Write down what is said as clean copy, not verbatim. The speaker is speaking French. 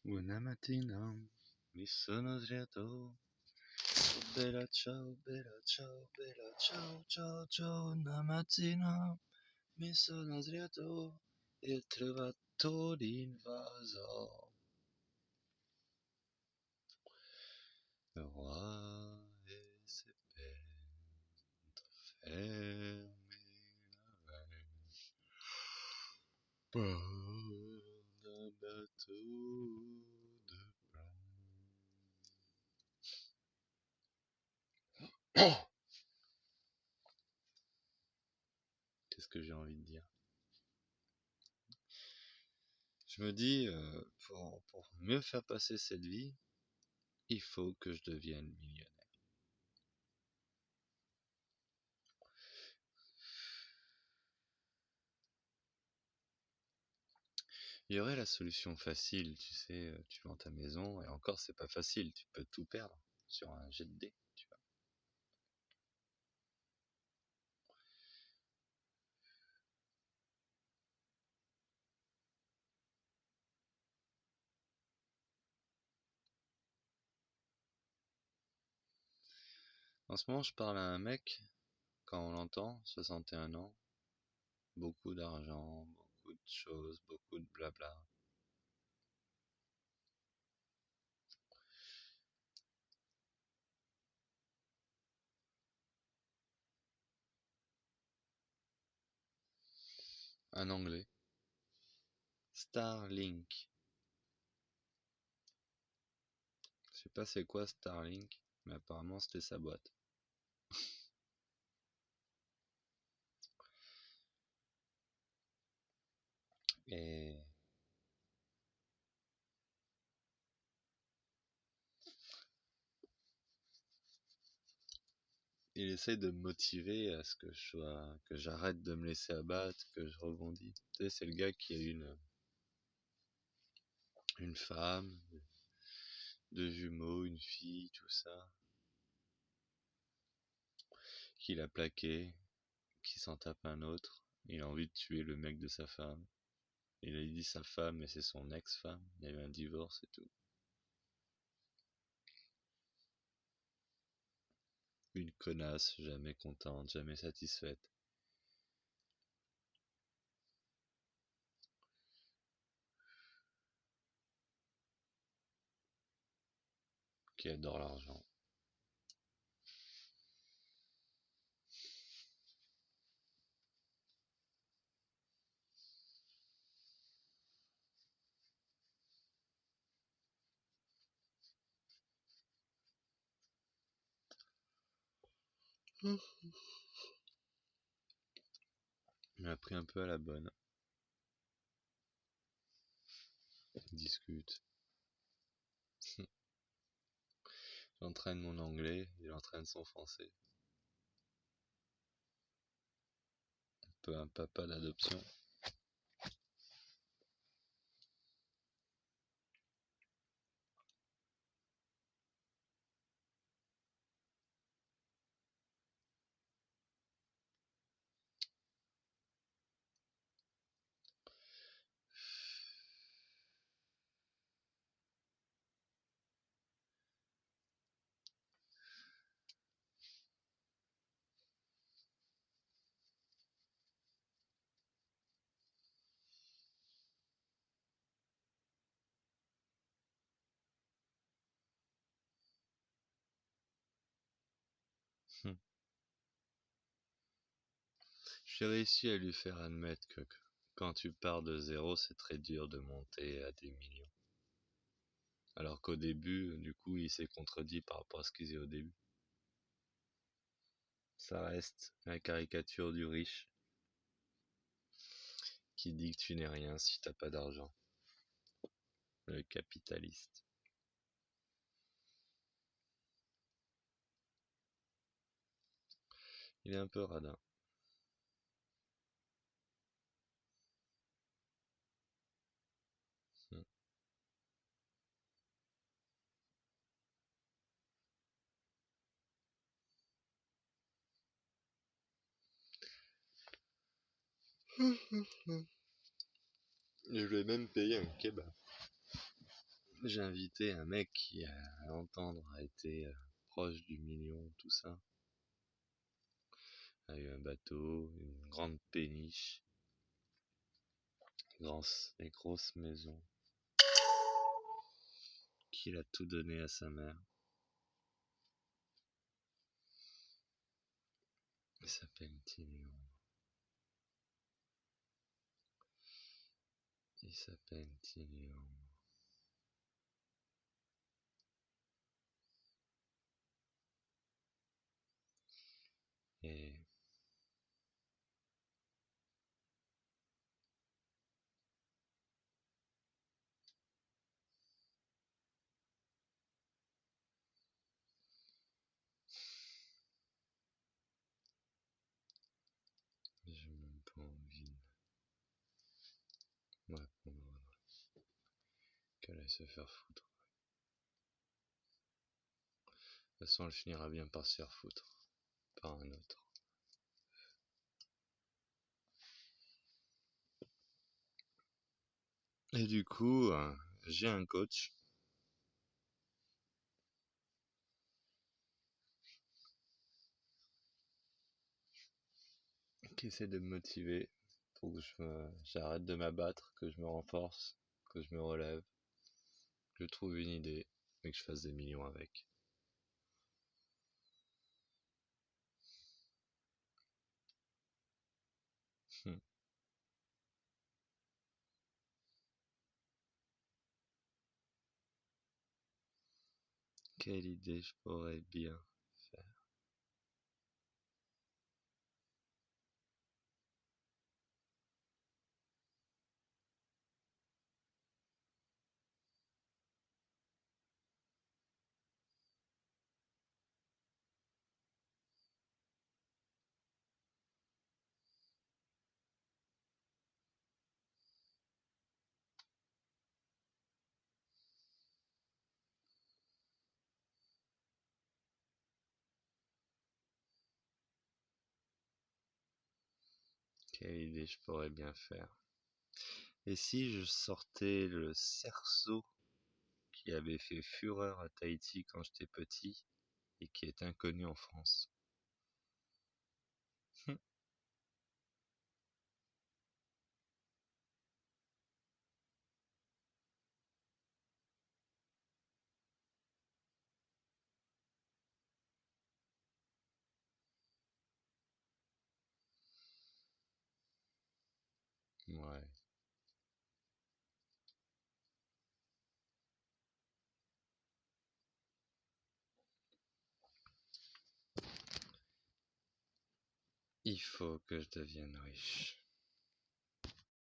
Una mattina mi sono sdraiato. Bella ciao, bella ciao, bella ciao, ciao, ciao. Una mattina mi sono sdraiato e ho trovato l'invaso. Le roi e ses peintres fermés la veille par un bateau de plomb. Qu'est-ce que j'ai envie de dire? Je me dis, pour mieux faire passer cette vie, il faut que je devienne millionnaire. Il y aurait la solution facile, tu sais, tu vends ta maison, et encore c'est pas facile, tu peux tout perdre sur un jet de dés, tu vois. En ce moment, je parle à un mec, quand on l'entend, 61 ans, beaucoup d'argent, beaucoup de choses, beaucoup de blabla. Un anglais. Starlink. Je sais pas c'est quoi Starlink, mais apparemment c'était sa boîte. Et il essaye de me motiver à ce que que j'arrête de me laisser abattre, que je rebondis. Tu sais, c'est le gars qui a une femme, deux jumeaux, une fille, tout ça, qu'il a plaqué, qui s'en tape un autre. Il a envie de tuer le mec de sa femme. Il a dit sa femme, mais c'est son ex-femme. Il y a eu un divorce et tout. Une connasse, jamais contente, jamais satisfaite. Qui adore l'argent. Il m'a pris un peu à la bonne. On discute. J'entraîne mon anglais, il entraîne son français. Un peu un papa d'adoption. J'ai réussi à lui faire admettre que quand tu pars de zéro, c'est très dur de monter à des millions. Alors qu'au début, du coup, il s'est contredit par rapport à ce qu'il disait au début. Ça reste la caricature du riche qui dit que tu n'es rien si t'as pas d'argent. Le capitaliste. Il est un peu radin. Je vais même payer un kebab. J'ai invité un mec qui, à l'entendre, a été proche du million, tout ça. A eu un bateau, une grande péniche, des grosses maisons, qu'il a tout donné à sa mère. Il s'appelle Tilion. Il s'appelle Tilion. Et j'ai même pas envie de répondre qu'elle aille se faire foutre. De toute façon, elle finira bien par se faire foutre par un autre. Et du coup, j'ai un coach qui essaie de me motiver pour que j'arrête de m'abattre, que je me renforce, que je me relève, que je trouve une idée et que je fasse des millions avec. Quelle idée je pourrais bien faire. Quelle idée je pourrais bien faire. Et si je sortais le cerceau qui avait fait fureur à Tahiti quand j'étais petit et qui est inconnu en France? Ouais. Il faut que je devienne riche.